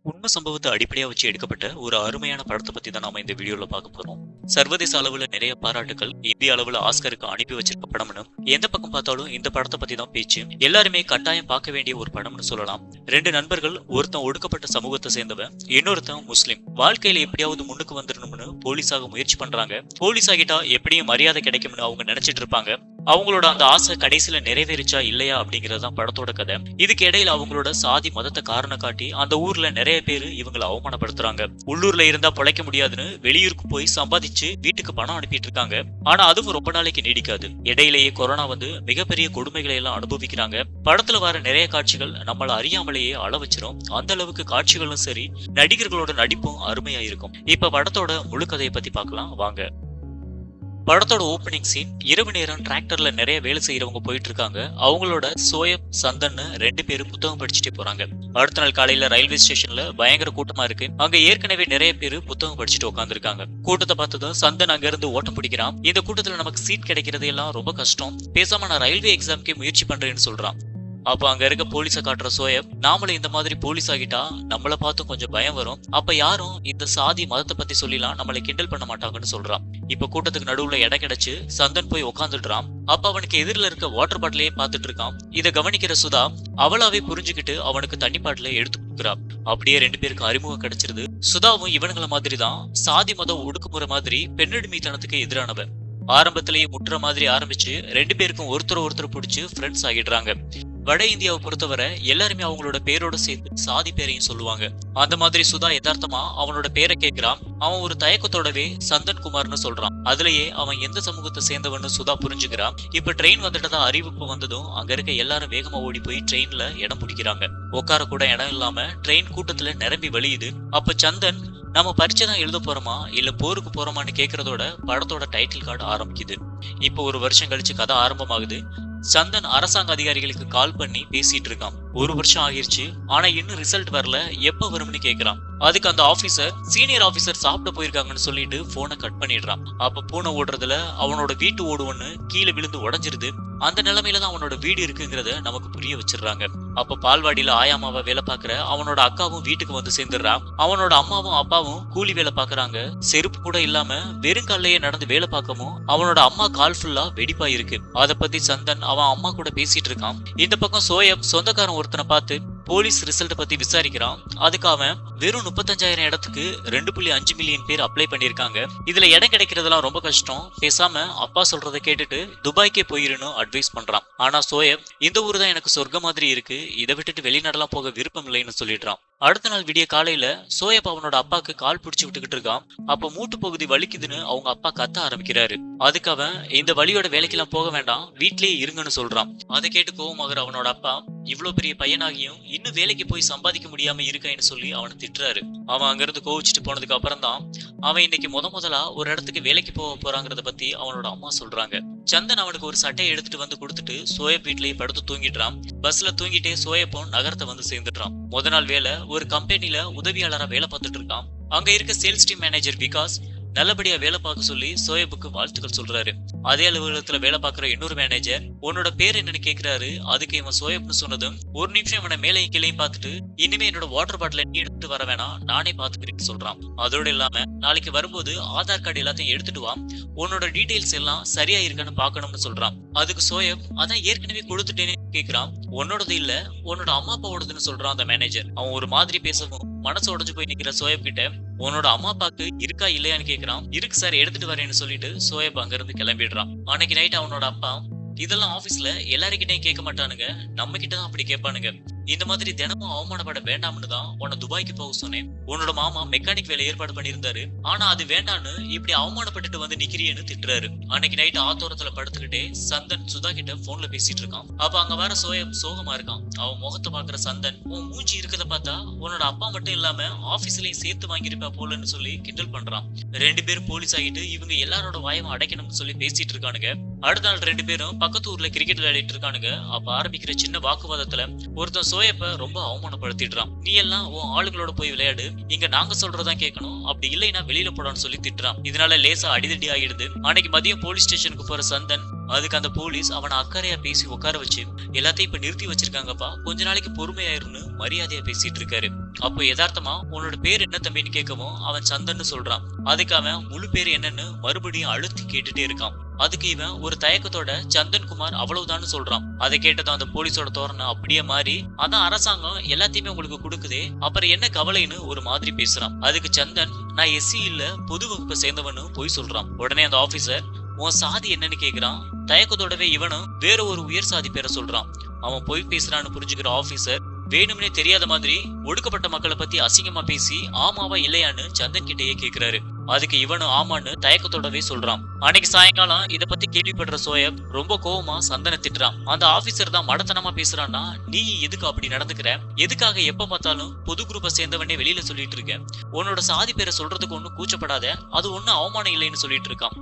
உண்மை சம்பவத்தை அடிப்படையா வச்சு எடுக்கப்பட்ட ஒரு அருமையான படத்தை பத்தி தான் நாம இந்த வீடியோல பார்க்க போறோம். சர்வதேச அளவுல நிறைய பாராட்டுகள், இந்திய அளவுல ஆஸ்கருக்கு அனுப்பி வச்சிருக்க படம்னு எந்த பக்கம் பார்த்தாலும் இந்த படத்தை பத்தி தான் பேச்சு. எல்லாருமே கட்டாயம் பார்க்க வேண்டிய ஒரு படம்னு சொல்லலாம். ரெண்டு நண்பர்கள், ஒருத்தன் ஒடுக்கப்பட்ட சமூகத்தை சேர்ந்தவன், இன்னொருத்தன் முஸ்லிம். வாழ்க்கையில எப்படியாவது முன்னுக்கு வந்துடணும்னு போலீஸாக முயற்சி பண்றாங்க. போலீஸ் ஆகிட்டா எப்படியும் மரியாதை கிடைக்கும்னு அவங்க நினைச்சிட்டு இருப்பாங்க. அவங்களோட அந்த ஆசை கடைசியில நிறைவேறிச்சா இல்லையா அப்படிங்கறதுதான் படத்தோட கதை. இதுக்கு இடையில அவங்களோட சாதி மதத்தை காரணம் காட்டி அந்த ஊர்ல நிறைய பேரு இவங்களை அவமானப்படுத்துறாங்க. உள்ளூர்ல இருந்தா பொழைக்க முடியாதுன்னு வெளியூருக்கு போய் சம்பாதிச்சு வீட்டுக்கு பணம் அனுப்பிட்டு இருக்காங்க. ஆனா அதுவும் ரொம்ப நாளைக்கு நீடிக்காது. இடையிலேயே கொரோனா வந்து மிகப்பெரிய கொடுமைகளை எல்லாம் அனுபவிக்கிறாங்க. படத்துல வர நிறைய காட்சிகள் நம்மள அறியாமலேயே அள வச்சிரும். அந்த அளவுக்கு காட்சிகளும் சரி, நடிகர்களோட நடிப்பும் அருமையா இருக்கும். இப்ப படத்தோட முழு கதையை பத்தி பார்க்கலாம் வாங்க. படத்தோட ஓப்பனிங் சீன், இரவு நேரம் டிராக்டர்ல நிறைய வேலை செய்யறவங்க போயிட்டு இருக்காங்க. அவங்களோட சோயப், சந்தன்னு ரெண்டு பேரும் புத்தகம் படிச்சுட்டே போறாங்க. அடுத்த நாள் காலையில ரயில்வே ஸ்டேஷன்ல பயங்கர கூட்டமா இருக்கு. அங்க ஏற்கனவே நிறைய பேரு புத்தகம் படிச்சுட்டு உட்கார்ந்து இருக்காங்க. கூட்டத்தை பார்த்ததும் சந்தன் அங்க இருந்து ஓட்டம் பிடிக்கிறான். இந்த கூட்டத்துல நமக்கு சீட் கிடைக்கிறது எல்லாம் ரொம்ப கஷ்டம், பேசாம நான் ரயில்வே எக்ஸாம்க்கே முயற்சி பண்றேன்னு சொல்றான். அப்ப அங்க இருக்க போலீஸ காட்டுற சோயப், நாமளும் இந்த மாதிரி போலீஸ் ஆகிட்டா நம்மள பார்த்து கொஞ்சம் பயம் வரும், அப்ப யாரும் இந்த சாதி மதத்தை பத்தி சொல்லிலாம் நம்மளை கிண்டல் பண்ண மாட்டாங்கன்னு சொல்றான். இப்ப கூட்டத்துக்கு நடுவுல இடம் கிடைச்சு சந்தன் போய் உட்காந்துடுறான். அப்ப அவனுக்கு எதிரில இருக்க வாட்டர் பாட்டிலையே பாத்துட்டு இருக்கான். இத கவனிக்கிற சுதா அவளாவே புரிஞ்சுக்கிட்டு அவனுக்கு தண்ணி பாட்டில எடுத்து கொடுக்குறா. அப்படியே ரெண்டு பேருக்கு அறிமுகம் கிடைச்சிருது. சுதாவும் இவனுங்கள மாதிரி தான் சாதி மதம் ஒடுக்குமுறை மாதிரி பெண்ணடிமைத்தனத்துக்கு எதிரானவன். ஆரம்பத்திலேயே முட்டுற மாதிரி ஆரம்பிச்சு ரெண்டு பேருக்கும் ஒருத்தர் பிடிச்சு ஃப்ரெண்ட்ஸ் ஆகிடுறாங்க. வட இந்தியாவை பொறுத்தவரை எல்லாருமே அவங்களோட பேரோட சேர்த்து சாதி பேரையும் சொல்லுவாங்க. அந்த மாதிரி சுதா யதார்த்தமா அவனோட பேரை கேட்கிறான். அவன் ஒரு தயக்கத்தோடவே சந்தன் குமார்னு சொல்றான். அதுலயே அவன் எந்த சமூகத்தை சேர்ந்தவன்னு சுதா புரிஞ்சுக்கிறான். இப்ப ட்ரெயின் வந்துட்டதா அறிவிப்பு வந்ததும் அங்க இருக்க எல்லாரும் வேகமா ஓடி போய் ட்ரெயின்ல இடம் பிடிக்கிறாங்க. உட்கார கூட இடம் இல்லாம ட்ரெயின் கூட்டத்துல நிரம்பி வழியுது. அப்ப சந்தன், நம்ம பரீட்சை தான் எழுத போறோமா இல்ல போருக்கு போறோமான்னு கேக்குறதோட படத்தோட டைட்டில் கார்டு ஆரம்பிக்குது. இப்போ ஒரு வருஷம் கழிச்சு கதை ஆரம்பமாகுது. சந்தன் அரசாங்க அதிகாரிகளுக்கு கால் பண்ணி பேசிட்டு இருக்கான். ஒரு வருஷம் ஆகிருச்சு, ஆனா இன்னும் ரிசல்ட் வரல, எப்ப வரும்னு கேக்குறான். அதுக்கு அந்த ஆபீசர், சீனியர் ஆபீசர் சாப்பிட போயிருக்காங்கன்னு சொல்லிட்டு போனை கட் பண்ணிடுறான். அப்ப பூனை ஓடுறதுல அவனோட வீட்டு ஓடு ஒண்ணு கீழே விழுந்து உடஞ்சிருது. அந்த நிலைமையில தான் அவனோட வீடு இருக்குங்கிறத நமக்கு புரிய வச்சிடுறாங்க. அப்ப பால்வாடியில ஆயாமாவா வேலை பாக்குற அவனோட அக்காவும் வீட்டுக்கு வந்து சேர்ந்துடுறான். அவனோட அம்மாவும் அப்பாவும் கூலி வேலை பாக்குறாங்க. செருப்பு கூட இல்லாம வெறுங்காலையே நடந்து வேலை பார்க்கவும் அவனோட அம்மா கால் ஃபுல்லா வெடிப்பா இருக்கு. அத பத்தி சந்தன் அவன் அம்மா கூட பேசிட்டு இருக்கான். இந்த பக்கம் சோயப் சொந்தக்காரன் ஒருத்தனை பார்த்து போலீஸ் ரிசல்ட் பத்தி விசாரிக்கிறான். அதுக்கு அவன், வெறும் 35,000 இடத்துக்கு 2.5 மில்லியன் பேர் அப்ளை பண்ணிருக்காங்க, இதுல இடம் கிடைக்கிறதெல்லாம் ரொம்ப கஷ்டம், பேசாம அப்பா சொல்றதை கேட்டுட்டு துபாய்க்கே போயிருன்னு அட்வைஸ் பண்றான். ஆனா சோயப், இந்த ஊர் தான் எனக்கு சொர்க்கம் மாதிரி இருக்கு, இதை விட்டுட்டு வெளிநாடெல்லாம் போக விருப்பம் இல்லைன்னு சொல்லிடுறான். அடுத்த நாள் விடிய காலையில சோயப் அவனோட அப்பாக்கு கால் பிடிச்சு விட்டுக்கிட்டு இருக்கான். அப்ப மூட்டு பகுதி வலிக்குதுன்னு அவங்க அப்பா கத்த ஆரம்பிக்கிறாரு. அதுக்கு அவன், இந்த வலியோட வேலைக்கெல்லாம் போக வேண்டாம், வீட்லயே இருங்கன்னு சொல்றான். அதை கேட்டு கோவமாகற அவனோட அப்பா, இவ்வளவு பெரிய பையனாகியும் இன்னும் வேலைக்கு போய் சம்பாதிக்க முடியாம இருக்கேன்னு சொல்லி அவனை திட்டுறாரு. அவன் அங்கிருந்து கோவிச்சுட்டு போனதுக்கு அப்புறம் தான் அவன் இன்னைக்கு முதலா ஒரு இடத்துக்கு வேலைக்கு போக போறாங்கிறத பத்தி அவனோட அம்மா சொல்றாங்க. சந்தன் அவனுக்கு ஒரு சட்டையை எடுத்துட்டு வந்து கொடுத்துட்டு சோயப் வீட்லயே படுத்து தூங்கிடுறான். பஸ்ல தூங்கிட்டே சோயப்பும் நகரத்தை வந்து சேர்ந்துடுறான். நாள் வேலை ஒரு கம்பெனில உதவியாளரா வேலை பார்த்துட்டு இருக்கான். அங்க இருக்க சேல்ஸ் டீம் மேனேஜர் விகாஸ் நல்லபடியா வேலை பார்க்க சொல்லி சோயப்புக்கு வாழ்த்துக்கள் சொல்றாரு. அதே அலுவலகத்துல வேலை பார்க்கிற இன்னொரு மேனேஜர் உன்னோட பேர் என்னன்னு கேக்குறாரு. அதுக்கு இவன் சோயப்னு சொன்னதும் ஒரு நிமிஷம் இவனை மேலையும் கீழையும் பார்த்துட்டு, இனிமே என்னோட வாட்டர் பாட்டில நீ எடுத்துட்டு வர வேணாம், நானே பாத்துக்கிறேன்னு சொல்றான். அதோட இல்லாம நாளைக்கு வரும்போது ஆதார் கார்டு எல்லாத்தையும் எடுத்துட்டு வா, உன்னோட டீடைல்ஸ் எல்லாம் சரியா இருக்கான்னு பாக்கணும்னு சொல்றான். அதுக்கு சோயப், அதான் ஏற்கனவே கொடுத்துட்டேன்னு கேக்குறான். உன்னோடது இல்ல, உன்னோட அம்மா அப்பாவோடதுன்னு சொல்றான் அந்த மேனேஜர். அவன் ஒரு மாதிரி பேசவும் மனசு உடஞ்சு போய் நிக்கிற சோயப் கிட்ட, உன்னோட அம்மா அப்பாக்கு இருக்கா இல்லையான்னு கேக்குறான். இருக்கு சார், எடுத்துட்டு வரேன்னு சொல்லிட்டு சோயப் அங்க இருந்து கிளம்பிடுறான். அன்னைக்கு நைட் அவனோட அப்பா, இதெல்லாம் ஆபீஸ்ல எல்லாருக்கிட்டையும் கேட்க மாட்டானுங்க, நம்ம கிட்டதான் அப்படி கேட்பானுங்க, இந்த மாதிரி தினமும் அவமானப்பட வேண்டாம்னு தான் உன்னை துபாய்க்கு போக சொன்னேன். உன்னோட மாமா மெக்கானிக் வேலை ஏற்பாடு பண்ணியிருந்தாரு, ஆனா அது வேண்டான்னு இப்படி அவமானப்பட்டுட்டு வந்து நிக்கிறியன்னு திட்டுறாரு. அன்னைக்கு நைட் ஆத்தோரத்துல படுத்துக்கிட்டே சந்தன் சுதா கிட்ட போன்ல பேசிட்டு இருக்கான். அப்ப அங்க வர சோயப் சோகமா இருக்கான். அவன் முகத்தை பாக்குற சந்தன், உன் மூஞ்சி இருக்கத பார்த்தா உன்னோட அப்பா மட்டும் இல்லாம ஆபீஸ்லயும் சேர்த்து வாங்கியிருப்பா போலன்னு சொல்லி கிண்டல் பண்றான். ரெண்டு பேரும் போலீஸ் ஆகிட்டு இவங்க எல்லாரோட வாயமும் அடைக்கணும்னு சொல்லி பேசிட்டு இருக்கானுங்க. அடுத்த நாள் ரெண்டு பேரும் பக்கத்து ஊர்ல கிரிக்கெட் விளையாடிட்டு இருக்கானுங்க. அப்ப ஆரம்பிக்கிற சின்ன வாக்குவாதத்துல ஒருத்தன் சோயப்ப ரொம்ப அவமானப்படுத்திடுறான். நீ எல்லாம் உன் ஆளுங்களோட போய் விளையாடு, இங்க நாங்க சொல்றதான் கேட்கணும், அப்படி இல்லைன்னா வெளியில போடான்னு சொல்லி திட்டுறான். இதனால லேசா அடிதடி ஆயிடுது. அன்னைக்கு மதியம் போலீஸ் ஸ்டேஷனுக்கு போற சந்தன், அதுக்கு அந்த போலீஸ் அவனை அக்கறையா பேசி உட்கார வச்சு, எல்லாத்தையும் இப்ப நிறுத்தி வச்சிருக்காங்கப்பா, கொஞ்ச நாளைக்கு பொறுமையாயிருன்னு மரியாதையா பேசிட்டு இருக்காரு. அப்போ யதார்த்தமா உன்னோட பேர் என்ன தம்பின்னு கேட்கவும் அவன் சந்தன்னு சொல்றான். அதுக்கு அவன் முழு பேர் என்னன்னு மறுபடியும் அழுத்தி கேட்டுட்டே இருக்கான். அதுக்கு இவன் ஒரு தயக்கத்தோட சந்தன் குமார் அவ்வளவுதான்னு சொல்றான். அதை கேட்டதும் அந்த போலீஸோட தோரணை அப்படியே மாறி, அதான் அரசாங்கம் எல்லாத்தையுமே உங்களுக்கு கொடுக்குதே, அப்புறம் என்ன கவலைன்னு ஒரு மாதிரி பேசுறான். அதுக்கு சந்தன், நான் எஸ்சி இல்ல பொது வகுப்பை சேர்ந்தவனு போய் சொல்றான். உடனே அந்த ஆபீசர், உன் சாதி என்னன்னு கேக்குறான். தயக்கத்தோடவே இவனும் வேற ஒரு உயர் சாதி பேரை சொல்றான். அவன் போய் பேசுறான்னு புரிஞ்சுக்கிற ஆபீசர் வேணும்னே தெரியாத மாதிரி ஒடுக்கப்பட்ட மக்களை பத்தி அசிங்கமா பேசி ஆமாவா இல்லையான்னு சந்தன் கிட்டேயே கேக்குறாரு. அதுக்கு இவனும் ஆமான்னு தயக்கத்தோடவே சொல்றான். அன்னைக்கு சாயங்காலம் இத பத்தி கேள்விப்படுற சோயப் ரொம்ப கோவமா சந்தனை திட்டுறான். அந்த ஆபீசர் தான் மடத்தனமா பேசுறான்னா, நீ எதுக்கு அப்படி நடந்துக்கிற, எதுக்காக எப்ப பார்த்தாலும் பொது குரூப்பை சேர்ந்தவனே வெளியில சொல்லிட்டு இருக்க, உன்னோட சாதி பேரை சொல்றதுக்கு ஒன்னும் கூச்சப்படாத, அது ஒன்னும் அவமானம் இல்லைன்னு சொல்லிட்டு இருக்கான்.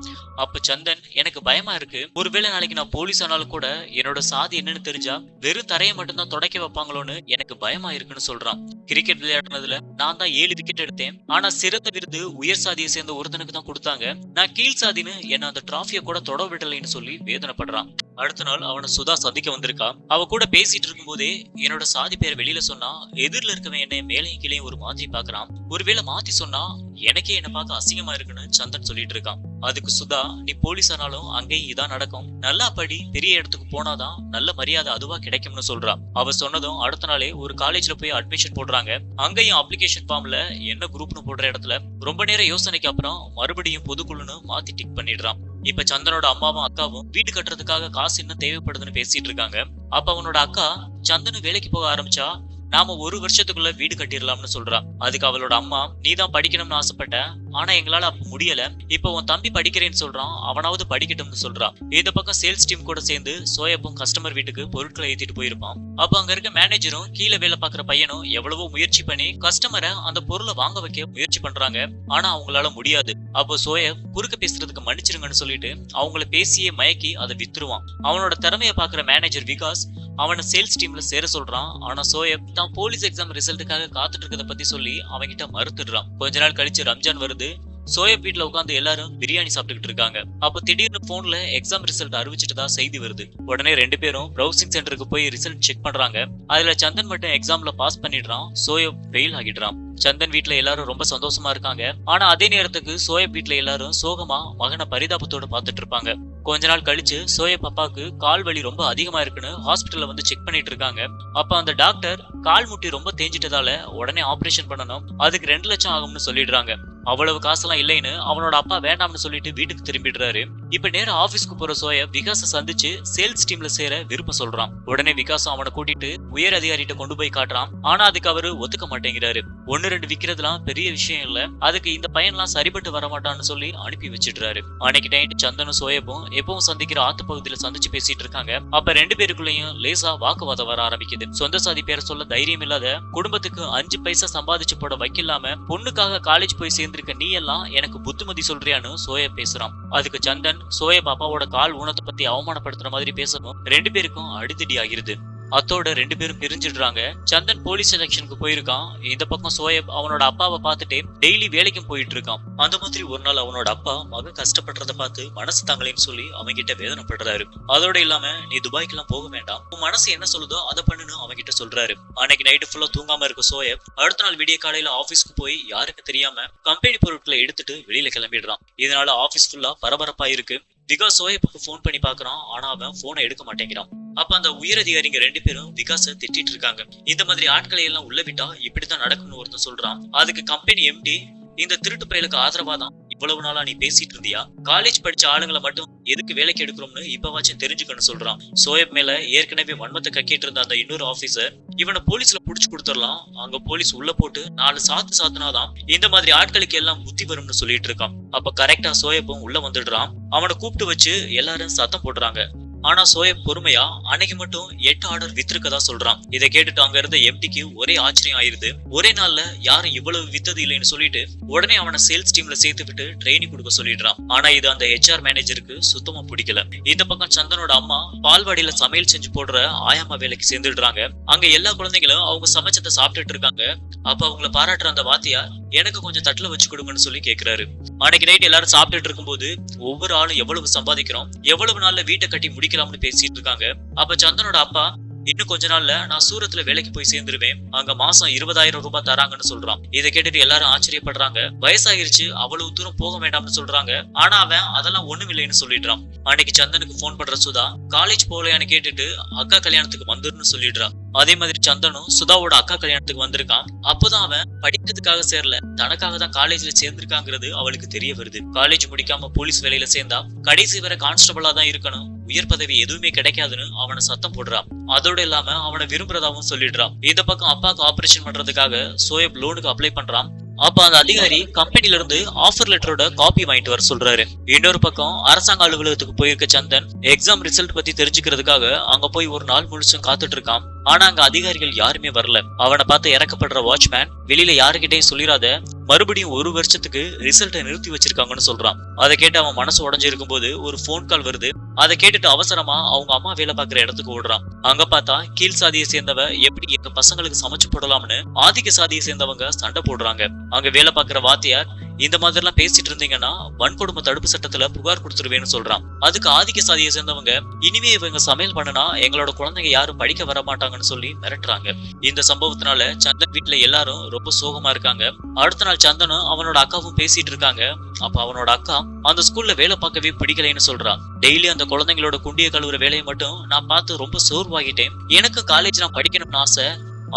அப்ப சந்தன், எனக்கு பயமா இருக்கு, ஒருவேளை நாளைக்கு நான் போலீஸ் ஆனாலும் கூட என்னோட சாதி என்னன்னு தெரிஞ்சா வெறும் தரையை மட்டும்தான் தொடக்க வைப்பாங்களோன்னு எனக்கு பயமா இருக்குன்னு சொல்றான். கிரிக்கெட் விளையாடுனதுல நான் தான் 7 விக்கெட் எடுத்தேன், ஆனா சிறந்த விருது உயர் சாதியை சேர்ந்த ஒருத்தனுக்கு தான் கொடுத்தாங்க, நான் கீழ் சாதின்னு என்ன அந்த டிராஃபிய கூட தொட விடலைன்னு சொல்லி வேதனைப்படுறான். அடுத்த நாள் அவனை சுதா சந்திக்க வந்திருக்கா. அவ கூட பேசிட்டு இருக்கும் போதே, என்னோட சாதி பேரை வெளியில சொன்னா எதிரில இருக்கவன் என்னை மேலையும் கீழையும் ஒரு மாதிரி பாக்குறான், ஒருவேளை மாத்தி சொன்னா எனக்கே என்ன பார்க்க அசிங்கமா இருக்குன்னு சந்தன் சொல்லிட்டு இருக்கான். அதுக்கு சுதா, நீ போலீஸ் ஆனாலும் அங்கேயும் இதான் நடக்கும், நல்லா படி, பெரிய இடத்துக்கு போனாதான் நல்ல மரியாதை அதுவா கிடைக்கும்னு சொல்றா. அவ சொன்னதும் அடுத்த நாளே ஒரு காலேஜ்ல போய் அட்மிஷன் போடுறாங்க. அங்கேயும் அப்ளிகேஷன் ஃபார்ம்ல என்ன குரூப்னு போடுற இடத்துல ரொம்ப நேரம் யோசனைக்கு அப்புறம் மறுபடியும் பொதுக்குழுன்னு மாத்தி டிக் பண்ணிடுறான். இப்ப சந்தனோட அம்மாவும் அக்காவும் வீடு கட்டுறதுக்காக காசு இன்னும் தேவைப்படுதுன்னு பேசிட்டு இருக்காங்க. அப்ப அவனோட அக்கா, சந்தனு வேலைக்கு போக ஆரம்பிச்சா நாம 1 வருஷத்துக்குள்ள வீடு கட்டிடலாம்னு சொல்றா. அதுக்கு அவளோட அம்மா, நீ தான் படிக்கணும்னு ஆசைப்பட்ட, ஆனா எங்களால அப்ப முடியல, இப்ப உன் தம்பி படிக்கிறேன்னு சொல்றான், அவனாவது படிக்கட்டும்னு சொல்றா. இந்த பக்கம் சேல்ஸ் டீம் கூட சேர்ந்து சோயப்பும் கஸ்டமர் வீட்டுக்கு பொருட்களை ஏத்திட்டு போயிருப்பான். அப்ப அங்க இருக்க மேனேஜரும் கீழே வேலை பாக்குற பையனும் எவ்வளவோ முயற்சி பண்ணி கஸ்டமரை அந்த பொருளை வாங்க வைக்க முயற்சி பண்றாங்க, ஆனா அவங்களால முடியாது. அப்போ சோயப் குறுக்க பேசுறதுக்கு மன்னிச்சிருங்கன்னு சொல்லிட்டு அவங்கள பேசியே மயக்கி அதை வித்துருவான். அவனோட திறமையை பாக்குற மேனேஜர் விகாஸ் அவனை சேல்ஸ் டீம்ல சேர சொல்றான். ஆனா சோயப் தான் போலீஸ் எக்ஸாம் ரிசல்ட்டுக்காக காத்துட்டு இருக்கத பத்தி சொல்லி அவன்கிட்ட மறுத்துடுறான். கொஞ்ச நாள் கழிச்சு ரம்ஜான் வருது. சோயப் வீட்டுல உட்காந்து எல்லாரும் பிரியாணி சாப்பிட்டுக்கிட்டு இருக்காங்க. அப்ப திடீர்னு போன்ல எக்ஸாம் ரிசல்ட் அறிவிச்சுட்டதா செய்தி வருது. உடனே 2 பேரும் ப்ரௌசிங் சென்டருக்கு போய் ரிசல்ட் செக் பண்றாங்க. அதுல சந்தன் மட்டும் எக்ஸாம்ல பாஸ் பண்ணிடுறான், சோயப் ஃபெயில் ஆகிடுறான். சந்தன் வீட்டுல எல்லாரும் ரொம்ப சந்தோஷமா இருக்காங்க. ஆனா அதே நேரத்துக்கு சோயப் வீட்டுல எல்லாரும் சோகமா மகனை பரிதாபத்தோட பாத்துட்டு இருப்பாங்க. கொஞ்ச நாள் கழிச்சு சோயப் அப்பாவுக்கு கால் வலி ரொம்ப அதிகமா இருக்குன்னு ஹாஸ்பிட்டல்ல வந்து செக் பண்ணிட்டு இருக்காங்க. அப்ப அந்த டாக்டர் கால் முட்டி ரொம்ப தேஞ்சிட்டதால உடனே ஆபரேஷன் பண்ணணும், அதுக்கு 2 லட்சம் ஆகும்னு சொல்லிடுறாங்க. அவ்வளவு காசெல்லாம் இல்லைன்னு அவனோட அப்பா வேண்டாம்னு சொல்லிட்டு வீட்டுக்கு திரும்பிடுறாரு. இப்ப நேரம் ஆபீஸ்க்கு போற சோயப் விகாச சந்திச்சு சேல்ஸ் டீம்ல சேர விருப்பம் சொல்றான். உடனே விகாசம் அவனை கூட்டிட்டு உயர் அதிகாரிகிட்ட கொண்டு போய் காட்டுறான். ஆனா அதுக்கு அவரு ஒத்துக்க மாட்டேங்கிறாரு. 1-2 விக்கிறதுலாம் பெரிய விஷயம் இல்ல, அதுக்கு இந்த பையன்லாம் சரிபட்டு வரமாட்டான்னு சொல்லி அனுப்பி வச்சிடுறாரு. அன்னைக்கு நைட் சந்தனும் சோயப்பும் எப்பவும் சந்திக்கிற ஆத்து பகுதியில சந்திச்சு பேசிட்டு இருக்காங்க. அப்ப 2 பேருக்குள்ளயும் லேசா வாக்குவாதம் வர ஆரம்பிக்குது. சொந்த சாதி பேரை சொல்ல தைரியம் இல்லாத, குடும்பத்துக்கு 5 பைசா சம்பாதிச்சு போட வைக்கலாம பொண்ணுக்காக காலேஜ் போய் சேர்ந்திருக்க நீ எல்லாம் எனக்கு புத்திமதி சொல்றியான்னு சோயப் பேசுறான். அதுக்கு சந்தன் சோயப் அப்பாவோட கால் ஊனத்தை பத்தி அவமானப்படுத்துற மாதிரி பேசணும். 2 பேருக்கும் அடிதடி ஆகிருது. அத்தோட 2 பேரும் பிரிஞ்சிடுறாங்க. சந்தன் போலீஸ் செலக்ஷனுக்கு போயிருக்கான். இந்த பக்கம் சோயப் அவனோட அப்பாவை பார்த்துட்டு டெய்லி வேலைக்கும் போயிட்டு இருக்கான். அந்த மாதிரி ஒரு நாள் அவனோட அப்பா மகன் கஷ்டப்படுறத பார்த்து மனசு தாங்களேன்னு சொல்லி அவன்கிட்ட வேதனைப்படுறாரு. அதோட இல்லாம, நீ துபாய்க்கெல்லாம் போக வேண்டாம், உன் மனசு என்ன சொல்லுதோ அதை பண்ணுன்னு அவன்கிட்ட சொல்றாரு. அன்னைக்கு நைட்டு ஃபுல்லா தூங்காம இருக்க சோயப் அடுத்த நாள் விடிய காலையில ஆபீஸ்க்கு போய் யாருக்கு தெரியாம கம்பெனி பொருட்களை எடுத்துட்டு வெளியில கிளம்பிடுறான். இதனால ஆபீஸ் ஃபுல்லா பரபரப்பா இருக்கு. விகாஸ் சோயப்புக்கு போன் பண்ணி பாக்குறான், ஆனா அவன் போனை எடுக்க மாட்டேங்கிறான். அப்ப அந்த உயர் அதிகாரிங்க 2 பேரும் விகாச திட்டிட்டு இருக்காங்க. இந்த மாதிரி ஆட்களை எல்லாம் உள்ள விட்டா இப்படித்தான் நடக்கும்னு ஒருத்தன் சொல்றான். அதுக்கு கம்பெனி எம்டி, இந்த திருட்டு பயலுக்கு ஆதரவாதான் இவ்வளவு நாளா நீ பேசிட்டு இருந்தியா, காலேஜ் படிச்ச ஆளுங்களை மட்டும் எதுக்கு வேலைக்கு எடுக்கிறோம்னு இப்பவாச்சும் தெரிஞ்சுக்கணும்னு சொல்றான். சோயப் மேல ஏற்கனவே வன்மத்தை கக்கிட்டு இருந்த அந்த இன்னொரு ஆபீசர், இவனை போலீஸ்ல புடிச்சு கொடுத்துடலாம், அங்க போலீஸ் உள்ள போட்டு 4 சாத்துனாதான் இந்த மாதிரி ஆட்களுக்கு எல்லாம் புத்தி வரும்னு சொல்லிட்டு இருக்கான். அப்ப கரெக்டா சோயப்பும் உள்ள வந்துடுறான். அவனை கூப்பிட்டு வச்சு எல்லாரும் சத்தம் போடுறாங்க. ஆனா சோயப் பொறுமையா அன்னைக்கு மட்டும் 8 ஆர்டர் வித்திருக்கதா சொல்றான். இதை கேட்டுட்டு அங்க இருந்த எம்டிக்கு ஒரே ஆச்சரியம் ஆயிருது. ஒரே நாள்ல யாரும் இவ்வளவு வித்தது இல்லைன்னு சொல்லிட்டு உடனே அவனை சேல்ஸ் டீம்ல சேர்த்து விட்டு ட்ரைனிங் கொடுக்க சொல்லிடுறான். ஆனா இது அந்த HR மேனேஜருக்கு சுத்தமா பிடிக்கல. இந்த பக்கம் சந்தனோட அம்மா பால்வாடியில சமையல் செஞ்சு போடுற ஆயம்மா வேலைக்கு சேர்ந்துடுறாங்க. அங்க எல்லா குழந்தைங்களும் அவங்க சமைச்சதை சாப்பிட்டுட்டு இருக்காங்க. அப்ப அவங்கள பாராட்டுற அந்த வாத்தியார், எனக்கு கொஞ்சம் தட்டுல வச்சு கொடுங்கன்னு சொல்லி கேக்குறாரு. அன்னைக்கு நைட் எல்லாரும் சாப்பிட்டுட்டு இருக்கும்போது ஒவ்வொரு ஆளும் எவ்வளவு சம்பாதிக்கிறோம், எவ்வளவு நாள்ல வீட்டை கட்டி முடிக்கலாம்னு பேசிட்டு இருக்காங்க. அப்ப சந்தனோட அப்பா, இன்னும் கொஞ்ச நாள்ல நான் சூரத்ல வேலைக்கு போய் சேர்ந்துருவேன், அங்க மாசம் 20,000 ரூபாய் தராங்கன்னு சொல்றான். இதை கேட்டுட்டு எல்லாரும் ஆச்சரியப்படுறாங்க. வயசாயிருச்சு, அவ்வளவு தூரம் போக வேண்டாம்னு சொல்றாங்க. ஆனா அவன் அதெல்லாம் ஒண்ணும் இல்லைன்னு சொல்லிடுறான். அன்னைக்கு சந்தனுக்கு போன் பண்ற சுதா காலேஜ் போகலையான்னு கேட்டுட்டு அக்கா கல்யாணத்துக்கு வந்துருன்னு சொல்லிடுறான். அதே மாதிரி சந்தனும் சுதாவோட அக்கா கல்யாணத்துக்கு வந்திருக்கான். அப்போதான் அவன் படிக்கிறதுக்காக சேரல, தனக்காக தான் காலேஜ்ல சேர்ந்திருக்காங்கிறது அவளுக்கு தெரிய வருது. காலேஜ் முடிக்காம போலீஸ் வேலையில சேர்ந்தா கடைசி வரை கான்ஸ்டபிளா தான் இருக்கணும், உயர் பதவி எதுவுமே கிடைக்காதுன்னு அவனை சத்தம் போடுறான். அதோட இல்லாம அவனை விரும்புறதாவும் சொல்லிடுறான். இந்த பக்கம் அப்பாவுக்கு ஆபரேஷன் பண்றதுக்காக சோயப் லோனுக்கு அப்ளை பண்றான். அப்ப அந்த அதிகாரி கம்பெனில இருந்து ஆஃபர் லெட்டரோட காப்பி வாங்கிட்டு வர சொல்றாரு. இன்னொரு பக்கம் அரசாங்க அலுவலகத்துக்கு போயிருக்க சந்தன் எக்ஸாம் ரிசல்ட் பத்தி தெரிஞ்சுக்கிறதுக்காக அங்க போய் ஒரு நாள் முழுசும் காத்துட்டு இருக்கான். ஆனா அங்க அதிகாரிகள் யாருமே வரல. அவனை பார்த்து இறக்கப்படுற வாட்ச்மேன் வெளியில யாருகிட்டையும் சொல்லிராத, மறுபடியும் 1 வருஷத்துக்கு ரிசல்ட்டை நிறுத்தி வச்சிருக்காங்கன்னு சொல்றான். அதை கேட்டு அவன் மனசு உடஞ்சு இருக்கும்போது ஒரு போன் கால் வருது. அதை கேட்டுட்டு அவசரமா அவங்க அம்மா வேலை பார்க்குற இடத்துக்கு ஓடுறான். அங்க பார்த்தா கீழ் சாதியை சேர்ந்தவ எப்படி எங்க பசங்களுக்கு சமைச்சு போடலாம்னு ஆதிக்க சாதியை சேர்ந்தவங்க சண்டை போடுறாங்க. அங்க வேலை பார்க்குற வாத்தியார், இந்த மாதிரி எல்லாம் பேசிட்டு இருந்தீங்கன்னா வன்கொடுமை தடுப்பு சட்டத்துல புகார் கொடுத்துருவேன்னு சொல்றான். அதுக்கு ஆதிக்க சாதியை சேர்ந்தவங்க, இனிமே இவங்க சமையல் பண்ணனா எங்களோட குழந்தைங்க யாரும் படிக்க வர மாட்டாங்கன்னு சொல்லி மிரட்டுறாங்க. இந்த சம்பவத்தினால சந்தன் வீட்டுல எல்லாரும் ரொம்ப சோகமா இருக்காங்க. அடுத்த நாள் சந்தனும் அவனோட அக்காவும் பேசிட்டு இருக்காங்க. அப்ப அவனோட அக்கா அந்த ஸ்கூல்ல வேலை பார்க்கவே பிடிக்கலைன்னு சொல்றான். டெய்லி அந்த குழந்தைங்களோட குண்டிய கழுவுற வேலையை மட்டும் நான் பார்த்து ரொம்ப சோர்வாகிட்டேன். எனக்கு காலேஜ் நான் படிக்கணும்னு ஆசை,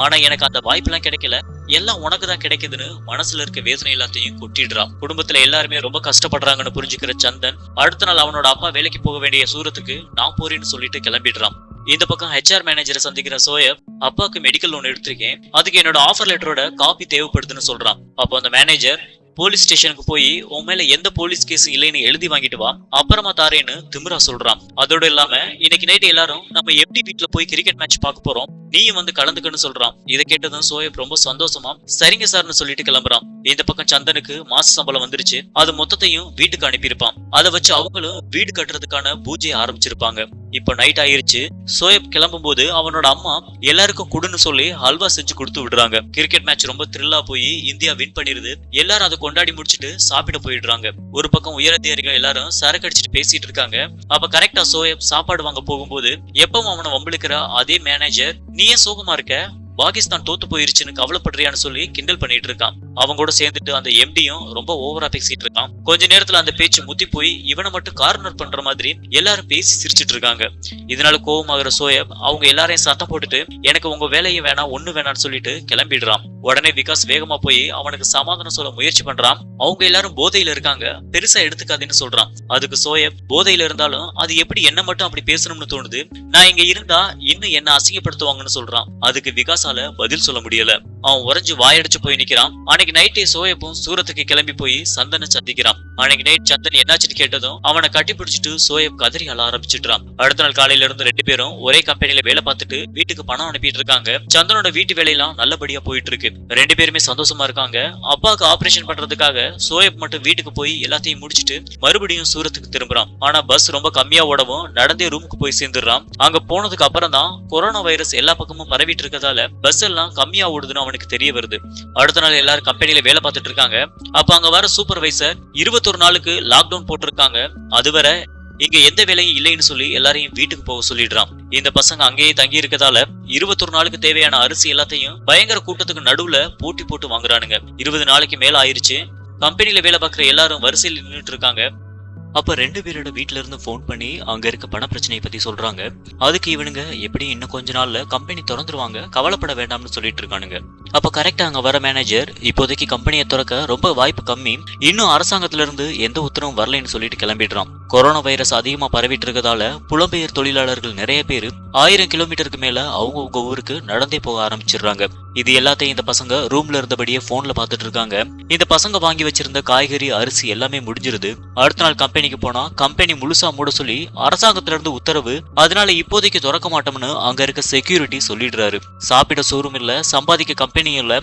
ஆனா எனக்கு அந்த வாய்ப்பு எல்லாம் கிடைக்கல, எல்லாம் உனக்குதான் கிடைக்குதுன்னு மனசுல இருக்க வேதனை எல்லாத்தையும் கொட்டிடுறான். குடும்பத்துல எல்லாருமே ரொம்ப கஷ்டப்படுறாங்கன்னு புரிஞ்சுக்கிற சந்தன் அடுத்த நாள் அவனோட அப்பா வேலைக்கு போக வேண்டிய சூரத்துக்கு நான் போறேன்னு சொல்லிட்டு கிளம்பிடுறான். இந்த பக்கம் ஹெச்ஆர் மேனேஜரை சந்திக்கிற சோயப், அப்பாவுக்கு மெடிக்கல் லோன் எடுத்திருக்கேன், அதுக்கு என்னோட ஆஃபர் லெட்டரோட காப்பி தேவைப்படுதுன்னு சொல்றான். அப்போ அந்த மேனேஜர், போலீஸ் ஸ்டேஷனுக்கு போய் உன் மேல எந்த போலீஸ் கேஸ் இல்லைன்னு எழுதி வாங்கிட்டு வா, அப்புறமா தாரேன்னு திமிரா சொல்றான். அதோட இல்லாம இன்னைக்கு நைட்டு எல்லாரும் நம்ம எப்படி வீட்டுல போய் கிரிக்கெட் மேட்ச் பார்க்க போறோம், நீயும் வந்து கலந்துக்கன்னு சொல்றான். இதை கேட்டதும் சோயப் ரொம்ப சந்தோஷமா சரிங்க சார்னு சொல்லிட்டு கிளம்புறான். இந்த பக்கம் சந்தனுக்கு மாச சம்பளம் வந்துருச்சு. அது மொத்தத்தையும் வீட்டுக்கு அனுப்பியிருப்பான். அதை வச்சு அவங்களும் வீடு கட்டுறதுக்கான பூஜையை ஆரம்பிச்சிருப்பாங்க. இப்ப நைட் ஆயிருச்சு. சோயப் கிளம்பும் போது அவனோட அம்மா எல்லாருக்கும் குடுன்னு சொல்லி ஹல்வா செஞ்சு கொடுத்து விடுறாங்க. கிரிக்கெட் மேட்ச் ரொம்ப த்ரில்லா போய் இந்தியா வின் பண்ணிருது. எல்லாரும் அதை கொண்டாடி முடிச்சுட்டு சாப்பிட போயிடுறாங்க. ஒரு பக்கம் உயரதிகாரிகள் எல்லாரும் சரக்கு அடிச்சுட்டு பேசிட்டு இருக்காங்க. அப்ப கரெக்டா சோயப் சாப்பாடு வாங்க போகும்போது எப்பவும் அவனை வம்பிழுக்கிற அதே மேனேஜர், நீ ஏன் சோகமா இருக்க, பாகிஸ்தான் தோத்து போயிருச்சுன்னு கவலைப்படுறியான்னு சொல்லி கிண்டல் பண்ணிட்டு இருக்கான். அவங்க கூட சேர்ந்துட்டு அந்த எம்டியும் ரொம்ப ஓவரா பேசிட்டு இருக்கான். கொஞ்ச நேரத்துல அந்த பேச்சு முத்தி போய் இவனை மட்டும் கார்னர் பண்ற மாதிரி எல்லாரும் பேசி சிரிச்சிட்டு இருக்காங்க. இதனால கோவமாகிற சோயப் அவங்க எல்லாரையும் சத்தம் போட்டுட்டு எனக்கு உங்க வேலையும் வேணாம் ஒண்ணு வேணாம்னு சொல்லிட்டு கிளம்பிடுறான். உடனே விகாஸ் வேகமா போய் அவனுக்கு சமாதானம் சொல்ல முயற்சி பண்றான். அவங்க எல்லாரும் போதையில இருக்காங்க, பெருசா எடுத்துக்காதுன்னு சொல்றான். அதுக்கு சோயப், போதையில இருந்தாலும் அது எப்படி என்ன மட்டும் அப்படி பேசணும்னு தோணுது, நான் இங்க இருந்தா இன்னும் என்ன அசிங்கப்படுத்துவாங்கன்னு சொல்றான். அதுக்கு விகாஸால பதில் சொல்ல முடியல. அவன் உறைஞ்சு வாயடிச்சு போய் நிக்கிறான். அன்னைக்கு நைட்டே சோயப்பும் சூரத்துக்கு கிளம்பி போய் சந்தனை சந்திக்கிறான். அன்னைக்கு நைட் சந்தன் என்னாச்சுன்னு கேட்டதும் அவனை கட்டி பிடிச்சிட்டு சோயப் கதறி அழ ஆரம்பிச்சிடுறான். அடுத்த நாள் காலையில இருந்து 2 பேரும் ஒரே கம்பெனில வேலை பார்த்துட்டு வீட்டுக்கு பணம் அனுப்பிட்டு இருக்காங்க. சந்தனோட வீட்டு வேலையெல்லாம் நல்லபடியா போயிட்டு இருக்கு. 2 பேருமே சந்தோஷமா இருக்காங்க. அப்பாவுக்கு ஆபரேஷன் பண்றதுக்காக சோயப் மட்டும் வீட்டுக்கு போய் எல்லாத்தையும் முடிச்சிட்டு மறுபடியும் சூரத்துக்கு திரும்புறான். ஆனா பஸ் ரொம்ப கம்மியா ஓடவும் நடந்தே ரூமுக்கு போய் சேர்ந்துடுறான். அங்க போனதுக்கு அப்புறம் தான் கொரோனா வைரஸ் எல்லா பக்கமும் பரவிட்டு இருக்கதால பஸ் எல்லாம் கம்மியா ஓடுதுன்னு அவனுக்கு தெரிய வருது. அடுத்த நாள் எல்லாரும் கம்பெனில வேலை பார்த்துட்டு இருக்காங்க. அப்ப அங்க வர சூப்பர்வைசர் 21 நாளுக்கு லாக்டவுன் போட்டிருக்காங்க, அதுவரை இங்க எந்த வேலையும் இல்லைன்னு சொல்லி எல்லாரையும் வீட்டுக்கு போக சொல்லிடுறான். இந்த பசங்க அங்கேயே தங்கி இருக்கதால 21 நாளுக்கு தேவையான அரிசி எல்லாத்தையும் பயங்கர கூட்டத்துக்கு நடுவுல போட்டி போட்டு வாங்குறானுங்க. 20 நாளைக்கு மேல ஆயிருச்சு. கம்பெனில வேலை பார்க்குற எல்லாரும் வரிசையில் நின்றுட்டு இருக்காங்க. அப்ப 2 பேரோட வீட்டுல இருந்து போன் பண்ணி அங்க இருக்க பண பிரச்சனையை பத்தி சொல்றாங்க. அதுக்கு இவனுங்க எப்படி இன்னும் கொஞ்ச நாள்ல கம்பெனி திறந்துருவாங்க, கவலைப்பட வேண்டாம்னு சொல்லிட்டு இருக்கானுங்க. அப்ப கரெக்டா அங்க வர மேனேஜர், இப்போதைக்கு கம்பெனியை திறக்க ரொம்ப வாய்ப்பு கம்மி, இன்னும் அரசாங்கத்துல இருந்து எந்த உத்தரவும் வரலைன்னு சொல்லிட்டு கிளம்பிடுறான். கொரோனா வைரஸ் அதிகமா பரவிட்டு இருக்கதால புலம்பெயர் தொழிலாளர்கள் நிறைய பேர் 1000 கிலோமீட்டருக்கு மேல அவங்க ஊருக்கு நடந்தே போக ஆரம்பிச்சிடுறாங்க. இது எல்லாத்தையும் இந்த பசங்க ரூம்ல இருந்தபடியே போன்ல பாத்துட்டு இருக்காங்க. இந்த பசங்க வாங்கி வச்சிருந்த காய்கறி அரிசி எல்லாமே முடிஞ்சிருது. அடுத்த நாள் கம்பெனிக்கு போனா கம்பெனி முழுசா மூட சொல்லி அரசாங்கத்துல இருந்து உத்தரவு, அதனால இப்போதைக்கு திறக்க மாட்டோம்னு அங்க இருக்க செக்யூரிட்டி சொல்லிடுறாரு. சாப்பிட சோறும் இல்ல, சம்பாதிக்க கம்பெனி இல்ல,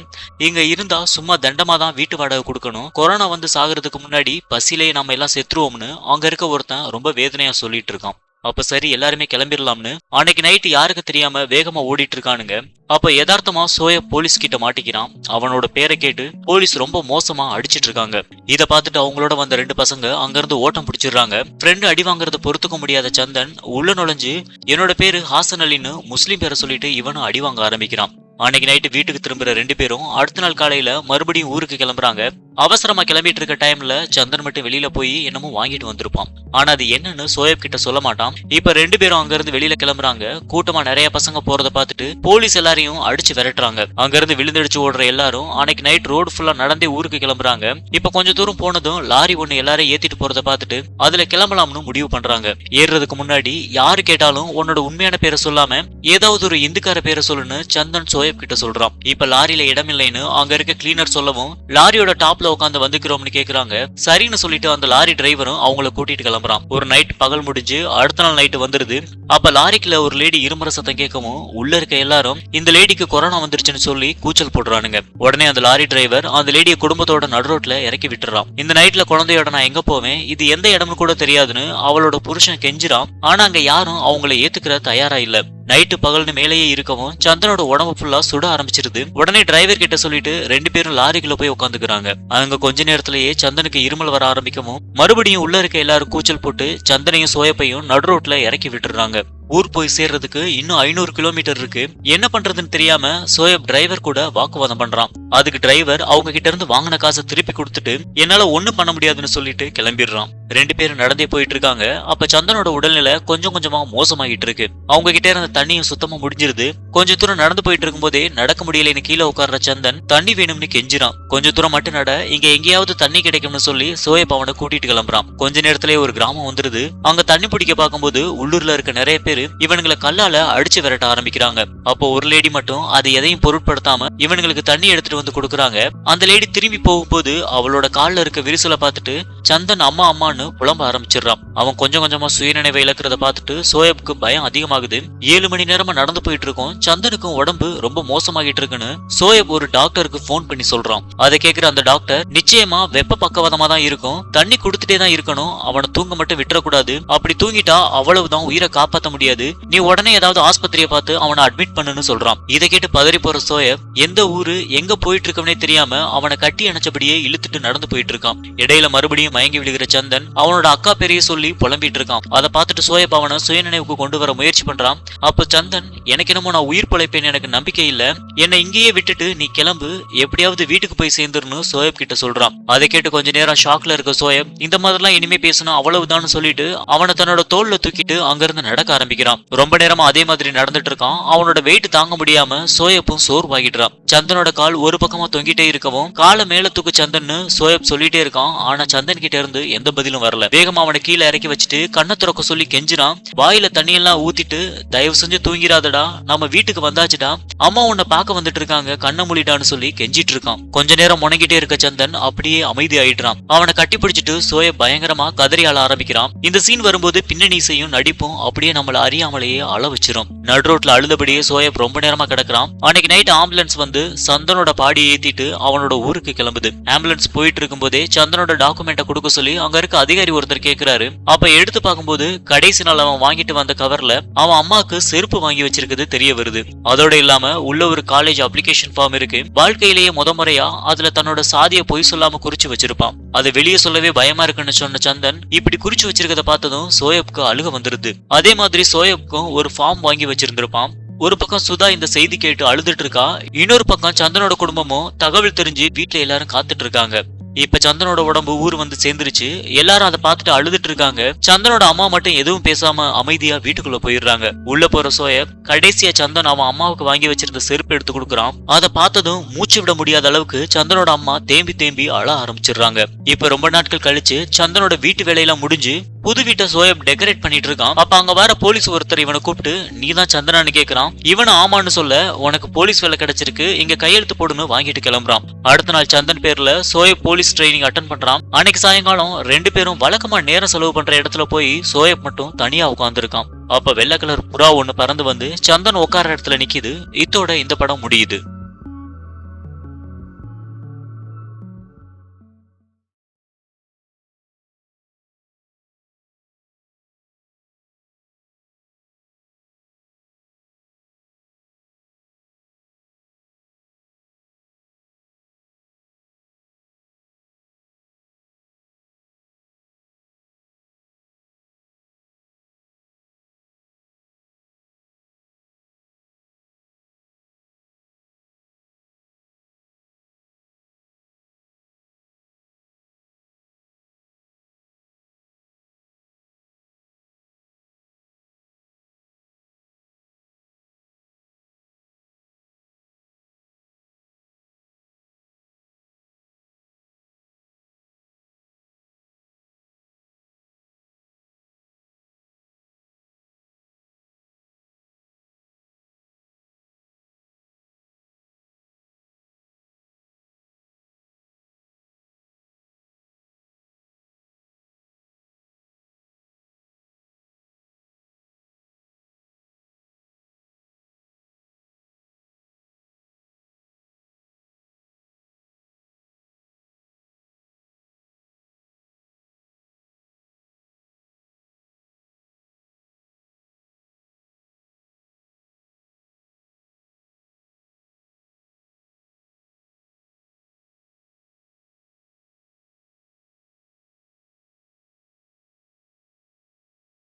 இங்க இருந்தா சும்மா தண்டமா தான் வீட்டு வாடகை கொடுக்கணும், கொரோனா வந்து சாகிறதுக்கு முன்னாடி பசிலேயே நம்ம எல்லாம் செத்துருவோம்னு அங்க இருக்க ஒருத்தன் ரொம்ப வேதனையா சொல்லிட்டு இருக்கான். அப்ப சரி எல்லாருமே கிளம்பிடலாம்னு அன்னைக்கு நைட்டு யாருக்கு தெரியாம வேகமா ஓடிட்டு இருக்கானுங்க. அப்ப யதார்த்தமா சோயப் போலீஸ் கிட்ட மாட்டிக்கிறான். அவனோட பேரை கேட்டு போலீஸ் ரொம்ப மோசமா அடிச்சிட்டு இருக்காங்க. இத பார்த்துட்டு அவங்களோட வந்த 2 பசங்க அங்கிருந்து ஓட்டம் பிடிச்சிடுறாங்க. ஃப்ரெண்டு அடி வாங்குறத பொறுத்துக்க முடியாத சந்தன் உள்ள நுழைஞ்சு என்னோட பேரு ஹாசன் அலின்னு முஸ்லீம் பேரை சொல்லிட்டு இவனும் அடி வாங்க ஆரம்பிக்கிறான். அன்னைக்கு நைட்டு வீட்டுக்கு திரும்புற 2 பேரும் அடுத்த நாள் காலையில மறுபடியும் ஊருக்கு கிளம்புறாங்க. அவசரமா கிளம்பிட்டு இருக்க டைம்ல சந்தன் மட்டும் வெளியில போய் என்னமோ வாங்கிட்டு வந்திருப்பான். ஆனா அது என்னன்னு சோயப் கிட்ட சொல்ல மாட்டான். இப்ப 2 பேரும் அங்க இருந்து வெளியில கிளம்புறாங்க. கூட்டமா நிறைய பசங்க போறத பார்த்துட்டு போலீஸ் எல்லாரையும் அடிச்சு விரட்டுறாங்க. அங்க இருந்து விழுந்தடிச்சு ஓடுற எல்லாரும் அன்னைக்கு நைட் ரோடு ஃபுல்லா நடந்தே ஊருக்கு கிளம்புறாங்க. இப்ப கொஞ்ச தூரம் போனதும் லாரி ஒண்ணு எல்லாரையும் ஏத்திட்டு போறத பார்த்துட்டு அதுல கிளம்பலாம்னு முடிவு பண்றாங்க. ஏறுறதுக்கு முன்னாடி யாரு கேட்டாலும் உன்னோட உண்மையான பேரை சொல்லாம ஏதாவது ஒரு இந்துக்கார பேரை சொல்லுன்னு சந்தன் சோயப் கிட்ட சொல்றான். இப்ப லாரியில இடம் இல்லைன்னு அங்க இருக்க கிளீனர் சொல்லவும் லாரியோட டாப்ல உட்காந்து வந்துக்கிறோம்னு கேக்குறாங்க. சரின்னு சொல்லிட்டு அந்த லாரி டிரைவரும் அவங்கள கூட்டிட்டு கிளம்புறான். ஒரு நைட் பகல் முடிஞ்சு அடுத்த நாள் நைட்டு வந்துருது. அப்ப லாரிக்குள்ள ஒரு லேடி இருமுற சத்தம் கேட்கவும் உள்ள இருக்க எல்லாரும் இந்த லேடிக்கு கொரோனா வந்துருச்சுன்னு சொல்லி கூச்சல் போடுறானுங்க. உடனே அந்த லாரி டிரைவர் அந்த லேடிய குடும்பத்தோட நடுரோட்ல இறக்கி விட்டுறான். இந்த நைட்ல குழந்தையோட நான் எங்க போவேன், இது எந்த இடம்னு கூட தெரியாதுன்னு அவளோட புருஷன் கெஞ்சிரான். ஆனா அங்க யாரும் அவங்கள ஏத்துக்கிற தயாரா இல்ல. நைட்டு பகல்னு மேலேயே இருக்கவும் சந்தனோட உடம்பு ஃபுல்லா சுட ஆரம்பிச்சிருது. உடனே டிரைவர் கிட்ட சொல்லிட்டு 2 பேரும் லாரிக்குள்ள போய் உட்காந்துக்கிறாங்க. அங்க கொஞ்ச நேரத்திலேயே சந்தனுக்கு இருமல் வர ஆரம்பிக்கவும் மறுபடியும் உள்ள இருக்க எல்லாரும் கூச்சல் போட்டு சந்தனையும் சோயப்பையும் நடு ரோட்ல இறக்கி விட்டுறாங்க. ஊர் போய் சேர்றதுக்கு இன்னும் 500 கிலோமீட்டர் இருக்கு. என்ன பண்றதுன்னு தெரியாம சோயப் டிரைவர் கூட வாக்குவாதம் பண்றான். அதுக்கு டிரைவர் அவங்க கிட்ட இருந்து வாங்கின காசை திருப்பி கொடுத்துட்டு என்னால ஒண்ணும் பண்ண முடியாதுன்னு சொல்லிட்டு கிளம்பிடுறான். 2 பேரும் நடந்தே போயிட்டு இருக்காங்க. அப்ப சந்தனோட உடல்நிலை கொஞ்சம் கொஞ்சமா மோசமாகிட்டு இருக்கு. அவங்க கிட்ட இருந்த தண்ணியும் சுத்தமா முடிஞ்சிருது. கொஞ்ச தூரம் நடந்து போயிட்டு இருக்கும் போதே நடக்க முடியலன்னு கீழே உட்கார்ற சந்தன் தண்ணி வேணும்னு கெஞ்சிரான். கொஞ்ச தூரம் மட்டும் நட, இங்க எங்கேயாவது தண்ணி கிடைக்கும்னு சொல்லி சோயப் அவனை கூட்டிட்டு கிளம்புறான். கொஞ்ச நேரத்திலே ஒரு கிராமம் வந்துருது. அங்க தண்ணி பிடிக்க பார்க்கும்போது உள்ளூர்ல இருக்க நிறைய பேர் இவனுங்களை கல்லால அடிச்சு விரட்ட ஆரம்பிக்கிறாங்க. அப்போ ஒரு லேடி மட்டும் அது எதையும் பொருட்படுத்தாம இவனுங்களுக்கு தண்ணி எடுத்துட்டு வந்து கொடுக்குறாங்க. அந்த லேடி திரும்பி போகும்போது அவளோட கால்ல இருக்க விரிசலை பார்த்துட்டு சந்தன் அம்மா அம்மான்னு புலம்ப ஆரம்பிச்சிடறான். அவன் கொஞ்சம் கொஞ்சமா சுயநினைவை இழக்கிறத பார்த்துட்டு சோயப்புக்கு பயம் அதிகமாகுது. 7 மணி நேரமா நடந்து போயிட்டு இருக்கோம். சந்தனுக்கும் உடம்பு ரொம்ப மோசமாகிட்டு இருக்குன்னு சோயப் ஒரு டாக்டருக்கு போன் பண்ணி சொல்றான். அதை கேட்கிற அந்த டாக்டர் நிச்சயமா வெப்ப பக்கவாதமா தான் இருக்கும், தண்ணி கொடுத்துட்டே தான் இருக்கணும், அவனை தூங்க மட்டும் விட்டுறக்கூடாது, அப்படி தூங்கிட்டா அவ்வளவுதான், உயிரை காப்பாற்ற முடியாது, நீ உடனே ஏதாவது ஆஸ்பத்திரியை பார்த்து அவனை அட்மிட் பண்ணுன்னு சொல்றான். இதை கேட்டு பதறி போற சோயப் எந்த ஊரு எங்க போயிட்டு இருக்கவனே தெரியாம அவனை கட்டி அணைச்சபடியே இழுத்துட்டு நடந்து போயிட்டு இருக்கான். இடையில மறுபடியும் மயங்கி விழுகிற சந்தன் அவனோட அக்கா பெரிய சொல்லி புலம்பிட்டு இருக்கான். அதை பார்த்துட்டு சோயப் அவனை சுயநினைவுக்கு கொண்டு வர முயற்சி பண்றான். அப்ப சந்தன் எனக்கு என்னமோ நான் உயிர் பிழைப்பேன், எனக்கு நம்பிக்கை இல்ல, என்னை இங்கேயே விட்டுட்டு நீ கிளம்பு, எப்படியாவது வீட்டுக்கு போய் சேர்ந்துருன்னு சோயப் கிட்ட சொல்றான். அதை கேட்டு கொஞ்ச நேரம் ஷாக்ல இருக்க சோயப் இந்த மாதிரிலாம் இனிமே பேசணும் அவ்வளவுதான் சொல்லிட்டு அவனை தன்னோட தோல்ல தூக்கிட்டு அங்கிருந்து நடக்க ஆரம்பிக்கிறான். ரொம்ப நேரமா அதே மாதிரி நடந்துட்டு இருக்கான். அவனோட வெயிட் தாங்க முடியாம சோயப்பும் சோர்வாகிடுறான். சந்தனோட கால் ஒரு பக்கமா தொங்கிட்டே இருக்கவும் காலை மேல தூக்கு சந்தன்னு சோயப் சொல்லிட்டே இருக்கான். ஆனா சந்தன் கிட்ட இருந்து எந்த பதிலும் வரல. வேகமா அவனை கீழே இறக்கி வச்சுட்டு கண்ணை திறக்க சொல்லி கெஞ்சிரான். வாயில தண்ணியெல்லாம் ஊத்திட்டு தயவு செஞ்சு தூங்கிராதடா, நம்ம வீட்டுக்கு வந்தாச்சுடா, அம்மா உன்னை பார்க்க வந்துட்டு இருக்காங்க, கண்ணை மூடிடான்னு சொல்லி கெஞ்சிட்டு இருக்கான். கொஞ்ச நேரம் முணங்கிட்டே இருக்க சந்தன் அப்படியே அமைதி ஆயிடுறான். அவனை கட்டி பிடிச்சிட்டு சோயப் பயங்கரமா கதறி ஆள ஆரம்பிக்கிறான். இந்த சீன் வரும்போது பின்னணி இசையும் நடிப்பும் அப்படியே நம்மள அறியாமலேயே அள வச்சிரும். நடு ரோட்ல அழுதபடியே சோயப் ரொம்ப நேரமா கிடக்குறான். அன்னைக்கு நைட் ஆம்புலன்ஸ் வந்து சந்தனோட பாடி ஏத்திட்டு அவனோட ஊருக்கு கிளம்புது. ஆம்புலன்ஸ் போயிட்டு இருக்கும் போதே சந்தனோட டாக்குமெண்ட்டை கொடுக்க சொல்லி அங்க இருக்க அதிகாரி ஒருத்தர் கேக்குறாரு. அப்ப எடுத்து பார்க்கும்போது கடைசி நாள் அவன் வாங்கிட்டு வந்த கவர்ல அவன் அம்மாக்கு செருப்பு வாங்கி வச்சிருக்குது தெரிய வருது. அதோட இல்லாம உள்ள ஒரு காலேஜ் அப்ளிகேஷன் ஃபார்ம் இருக்கு. வாழ்க்கையிலேயே முறையா அதுல தன்னோட சாதியை பொய் சொல்லாம குறிச்சு வச்சிருப்பான். அது வெளியே சொல்லவே பயமா இருக்குன்னு சொன்ன சந்தன் இப்படி குறிச்சு வச்சிருக்கத பார்த்ததும் சோயப்க்கு அழுக வந்துருது. அதே மாதிரி சோயப்க்கும் ஒரு ஃபார்ம் வாங்கி வச்சிருந்திருப்பான். ஒரு பக்கம் சுதா இந்த செய்தி கேட்டு அழுதுட்டு இருக்கா. இன்னொரு பக்கம் சந்தனோட குடும்பமும் தகவல் தெரிஞ்சு வீட்டுல எல்லாரும் காத்துட்டு இருக்காங்க. இப்ப சந்தனோட உடம்பு ஊர் வந்து சேர்ந்துருச்சு. எல்லாரும் அதை பார்த்துட்டு அழுதுட்டு இருக்காங்க. சந்தனோட அம்மா மட்டும் எதுவும் பேசாம அமைதியா வீட்டுக்குள்ள போயிடுறாங்க. உள்ள போற சோயப் கடைசியா சந்தன் அவன் அம்மாவுக்கு வாங்கி வச்சிருந்த செருப்பு எடுத்து கொடுக்குறான். அதை பார்த்ததும் மூச்சு விட முடியாத அளவுக்கு சந்தனோட அம்மா தேம்பி தேம்பி அழ ஆரம்பிச்சிடுறாங்க. இப்ப ரொம்ப நாட்கள் கழிச்சு சந்தனோட வீட்டு வேலையெல்லாம் முடிஞ்சு புது வீட்டை சோயப் டெக்கரேட் பண்ணிட்டு இருக்கான். அப்ப அங்க வர போலீஸ் ஒருத்தர் இவனை கூப்பிட்டு நீதான் சந்தனான்னு கேக்குறான். இவனை ஆமான்னு சொல்ல உனக்கு போலீஸ் வேலை கிடைச்சிருக்கு, இங்க கையெழுத்து போடுன்னு வாங்கிட்டு கிளம்புறான். அடுத்த நாள் சந்தன் பேர்ல சோயப் போலீஸ் ட்ரைனிங் அட்டன் பண்றான். அன்னைக்கு சாயங்காலம் 2 பேரும் வழக்கமா நேரம் செலவு பண்ற இடத்துல போய் சோயப் மட்டும் தனியா உட்கார்ந்துருக்கான். அப்ப வெள்ளை கலர் புறா ஒண்ணு பறந்து வந்து சந்தன் உட்கார இடத்துல நிக்குது. இதோட இந்த படம் முடியுது.